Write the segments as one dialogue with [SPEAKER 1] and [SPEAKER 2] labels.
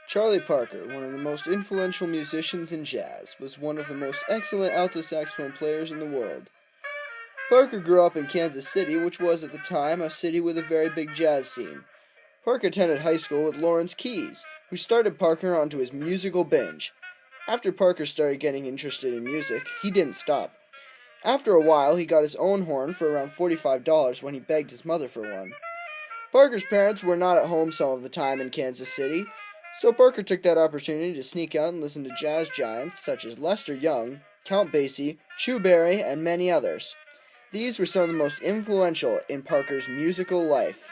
[SPEAKER 1] Charlie Parker, one of the most influential musicians in jazz, was one of the most excellent alto saxophone players in the world. Parker grew up in Kansas City, which was at the time a city with a very big jazz scene. Parker attended high school with Lawrence Keyes, who started Parker onto his musical binge. After Parker started getting interested in music, he didn't stop. After a while, he got his own horn for around $45 when he begged his mother for one. Parker's parents were not at home some of the time in Kansas City, so Parker took that opportunity to sneak out and listen to jazz giants such as Lester Young, Count Basie, Chu Berry, and many others. These were some of the most influential in Parker's musical life.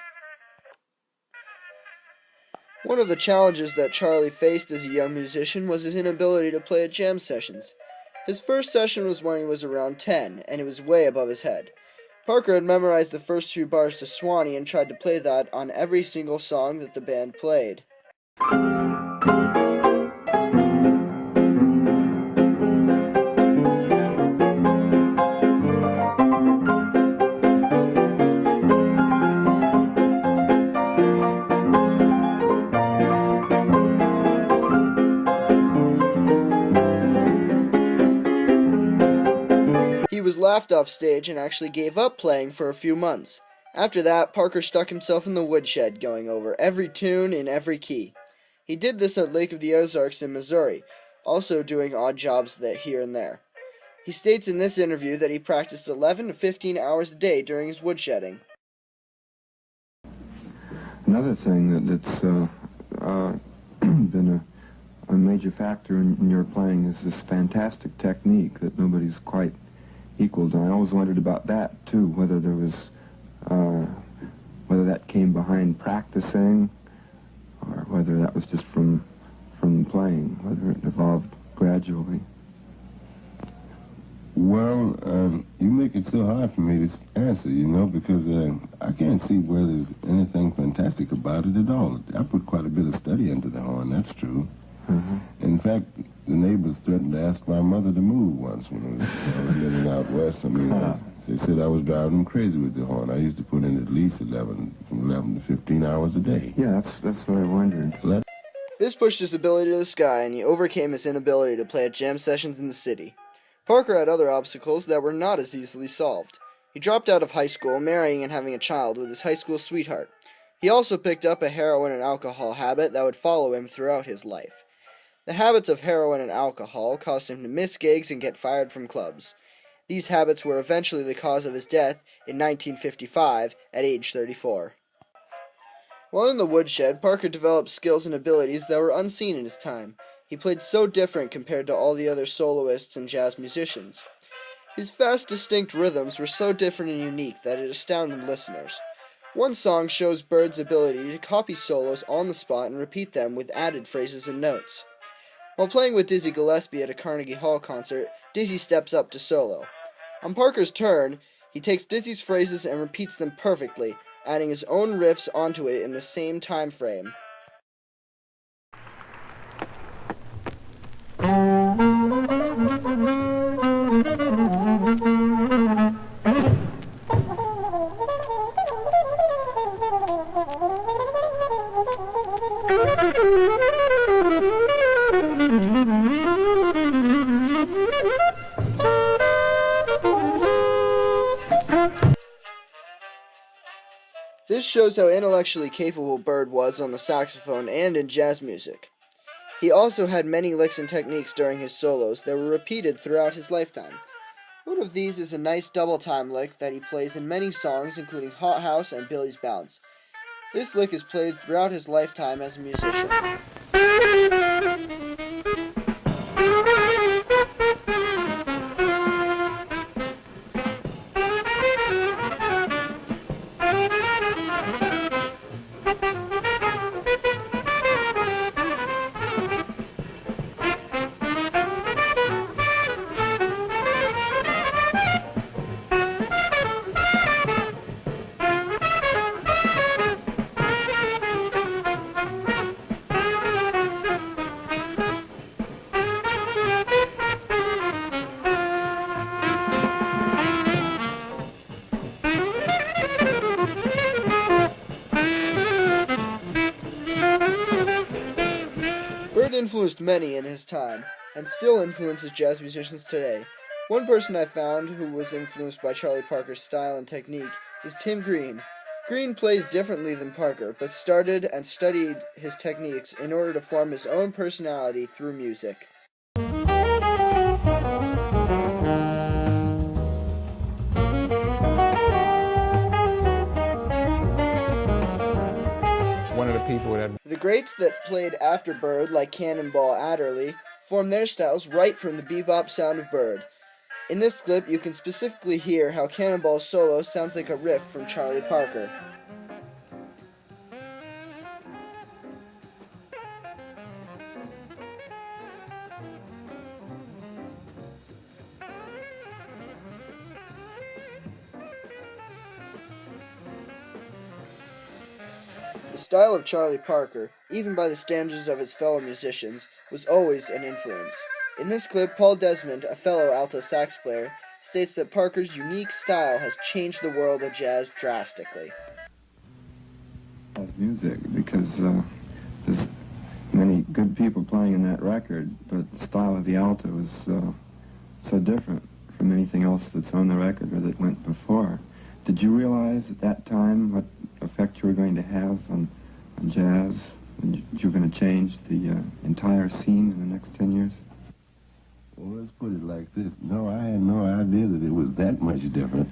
[SPEAKER 1] One of the challenges that Charlie faced as a young musician was his inability to play at jam sessions. His first session was when he was around 10, and it was way above his head. Parker had memorized the first few bars to Swanee and tried to play that on every single song that the band played. He was laughed off stage and actually gave up playing for a few months. After that, Parker stuck himself in the woodshed going over every tune in every key. He did this at Lake of the Ozarks in Missouri, also doing odd jobs here and there. He states in this interview that he practiced 11 to 15 hours a day during his woodshedding.
[SPEAKER 2] Another thing that's been a major factor in your playing is this fantastic technique that nobody's quite equaled. And I always wondered about that too, whether there was, whether that came behind practicing, or whether that was just from playing, whether it evolved gradually.
[SPEAKER 3] Well, you make it so hard for me to answer, because I can't see where there's anything fantastic about it at all. I put quite a bit of study into the horn, that's true.
[SPEAKER 2] Mm-hmm.
[SPEAKER 3] In fact, the neighbors threatened to ask my mother to move once when I was living out west. They said I was driving them crazy with the horn. I used to put in at least from 11 to 15 hours a day.
[SPEAKER 2] Yeah, that's what I wondered.
[SPEAKER 1] This pushed his ability to the sky, and he overcame his inability to play at jam sessions in the city. Parker had other obstacles that were not as easily solved. He dropped out of high school, marrying and having a child with his high school sweetheart. He also picked up a heroin and alcohol habit that would follow him throughout his life. The habits of heroin and alcohol caused him to miss gigs and get fired from clubs. These habits were eventually the cause of his death in 1955 at age 34. While in the woodshed, Parker developed skills and abilities that were unseen in his time. He played so different compared to all the other soloists and jazz musicians. His fast, distinct rhythms were so different and unique that it astounded listeners. One song shows Bird's ability to copy solos on the spot and repeat them with added phrases and notes. While playing with Dizzy Gillespie at a Carnegie Hall concert, Dizzy steps up to solo. On Parker's turn, he takes Dizzy's phrases and repeats them perfectly, adding his own riffs onto it in the same time frame. This shows how intellectually capable Bird was on the saxophone and in jazz music. He also had many licks and techniques during his solos that were repeated throughout his lifetime. One of these is a nice double time lick that he plays in many songs, including Hot House and Billy's Bounce. This lick is played throughout his lifetime as a musician. influenced many in his time, and still influences jazz musicians today. One person I found who was influenced by Charlie Parker's style and technique is Tim Green. Green plays differently than Parker, but started and studied his techniques in order to form his own personality through music.
[SPEAKER 4] One of the people that
[SPEAKER 1] The greats that played after Bird, like Cannonball Adderley, formed their styles right from the bebop sound of Bird. In this clip, you can specifically hear how Cannonball's solo sounds like a riff from Charlie Parker. The style of Charlie Parker, even by the standards of his fellow musicians, was always an influence. In this clip, Paul Desmond, a fellow alto sax player, states that Parker's unique style has changed the world of jazz drastically.
[SPEAKER 2] As music, because there's many good people playing in that record, but the style of the alto is so different from anything else that's on the record or that went before. Did you realize at that time what effect you were going to have on jazz, and you were going to change the entire scene in the next 10 years?
[SPEAKER 3] Well, let's put it like this. No, I had no idea that it was that much different.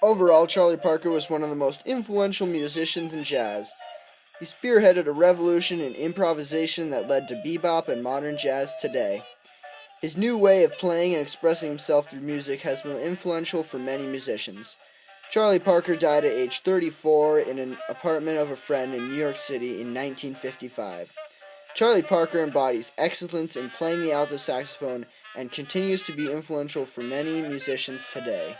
[SPEAKER 1] Overall, Charlie Parker was one of the most influential musicians in jazz. He spearheaded a revolution in improvisation that led to bebop and modern jazz today. His new way of playing and expressing himself through music has been influential for many musicians. Charlie Parker died at age 34 in an apartment of a friend in New York City in 1955. Charlie Parker embodies excellence in playing the alto saxophone and continues to be influential for many musicians today.